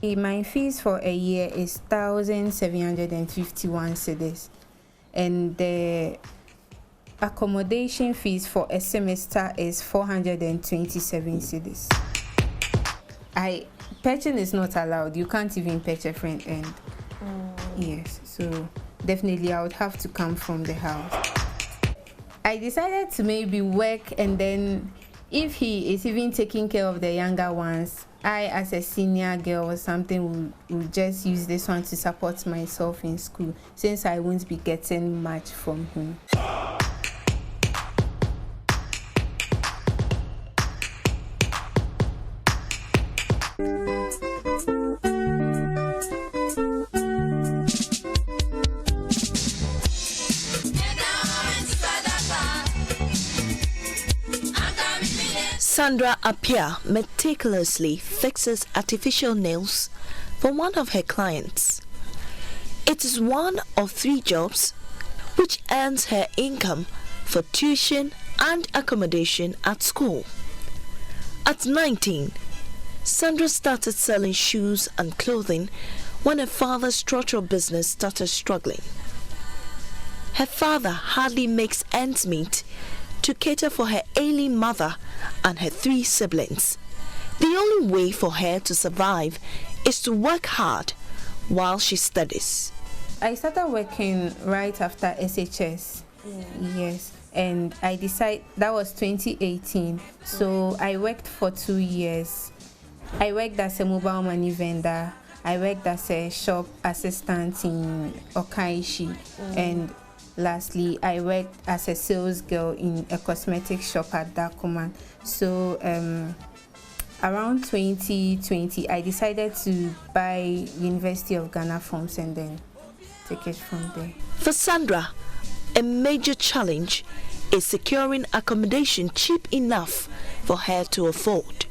My fees for a year is 1,751 cedis, and the accommodation fees for a semester is 427 cedis. Purchasing is not allowed. You can't even purchase a front end. Yes, so definitely I would have to come from the house. I decided to maybe work, and then if he is even taking care of the younger ones, I as a senior girl or something will just use this one to support myself in school, since I won't be getting much from him. Sandra Apia meticulously fixes artificial nails for one of her clients. It is one of 3 jobs which earns her income for tuition and accommodation at school. At 19, Sandra started selling shoes and clothing when her father's structural business started struggling. Her father hardly makes ends meet to cater for her ailing mother and her 3 siblings. The only way for her to survive is to work hard while she studies. I started working right after SHS. Yes, and I decided that was 2018. So I worked for 2 years. I worked as a mobile money vendor. I worked as a shop assistant in Okaishi, and lastly, I worked as a sales girl in a cosmetic shop at Dakuman. So around 2020, I decided to buy University of Ghana forms and then take it from there. For Sandra, a major challenge is securing accommodation cheap enough for her to afford.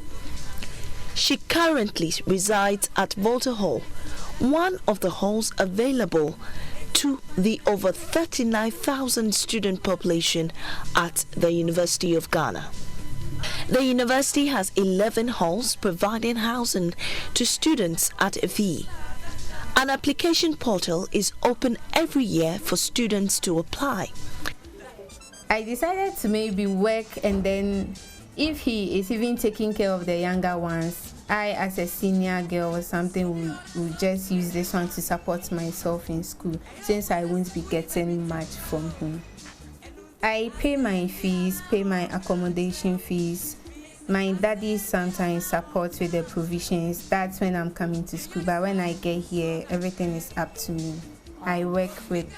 She currently resides at Volta Hall, one of the halls available to the over 39,000 student population at the University of Ghana. The university has 11 halls providing housing to students at a fee. An application portal is open every year for students to apply. I decided to maybe work, and then if he is even taking care of the younger ones, I as a senior girl or something will just use this one to support myself in school, since I won't be getting much from him. I pay my fees, pay my accommodation fees. My daddy sometimes supports with the provisions. That's when I'm coming to school. But when I get here, everything is up to me. I work with,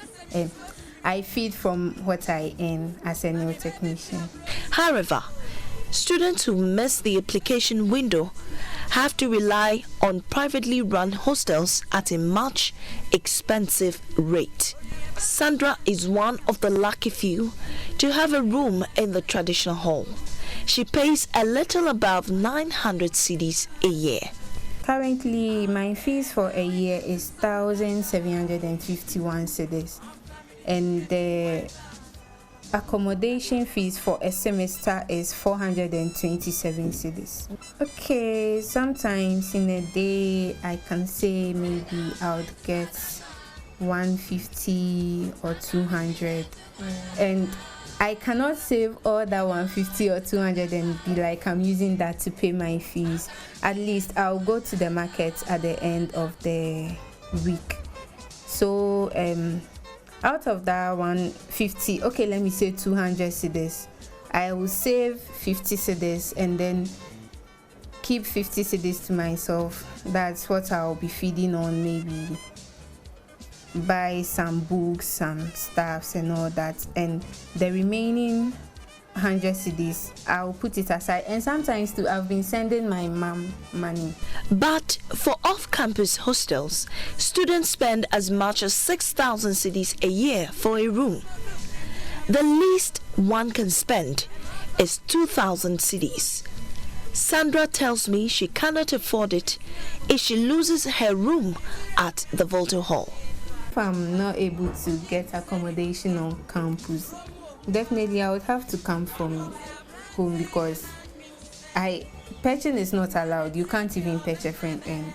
I feed from what I earn as a nail technician. However, students who miss the application window have to rely on privately run hostels at a much expensive rate. Sandra is one of the lucky few to have a room in the traditional hall. She pays a little above 900 cedis a year. Currently, my fees for a year is 1,751 cedis, and the accommodation fees for a semester is 427 cedis. Okay, sometimes in a day I can say maybe I would get 150 or 200, and I cannot save all that 150 or 200 and be like I'm using that to pay my fees. At least I'll go to the market at the end of the week. So out of that 150, okay, let me say 200 cedis, I will save 50 cedis and then keep 50 cedis to myself. That's what I'll be feeding on, maybe buy some books, some stuffs and all that, and the remaining 100 cedis I'll put it aside. And sometimes too, I've been sending my mom money. But for off-campus hostels, students spend as much as 6,000 cedis a year for a room. The least one can spend is 2,000 cedis. Sandra tells me she cannot afford it if she loses her room at the Volta Hall. If I'm not able to get accommodation on campus, definitely I would have to come from home, because purchasing is not allowed. You can't even purchase front end.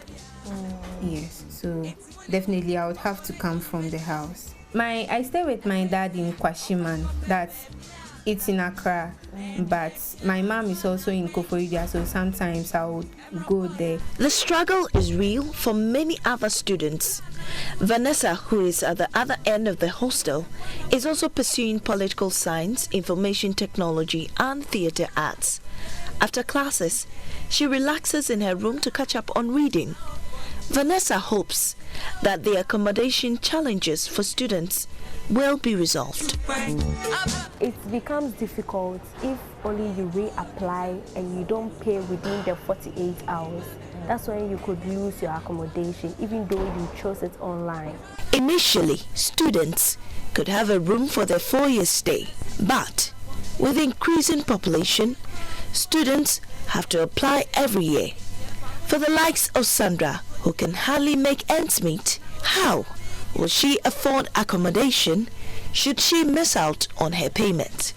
Yes, so definitely I would have to come from the house. I stay with my dad in Kwashiman, it's in Accra, but my mom is also in Koforidua, so sometimes I would go there. The struggle is real for many other students. Vanessa, who is at the other end of the hostel, is also pursuing political science, information technology, and theatre arts. After classes, she relaxes in her room to catch up on reading. Vanessa hopes that the accommodation challenges for students will be resolved. It becomes difficult if only you reapply and you don't pay within the 48 hours. That's when you could lose your accommodation, even though you chose it online. Initially, students could have a room for their 4-year stay, but with increasing population, students have to apply every year. For the likes of Sandra, who can hardly make ends meet, how will she afford accommodation should she miss out on her payment?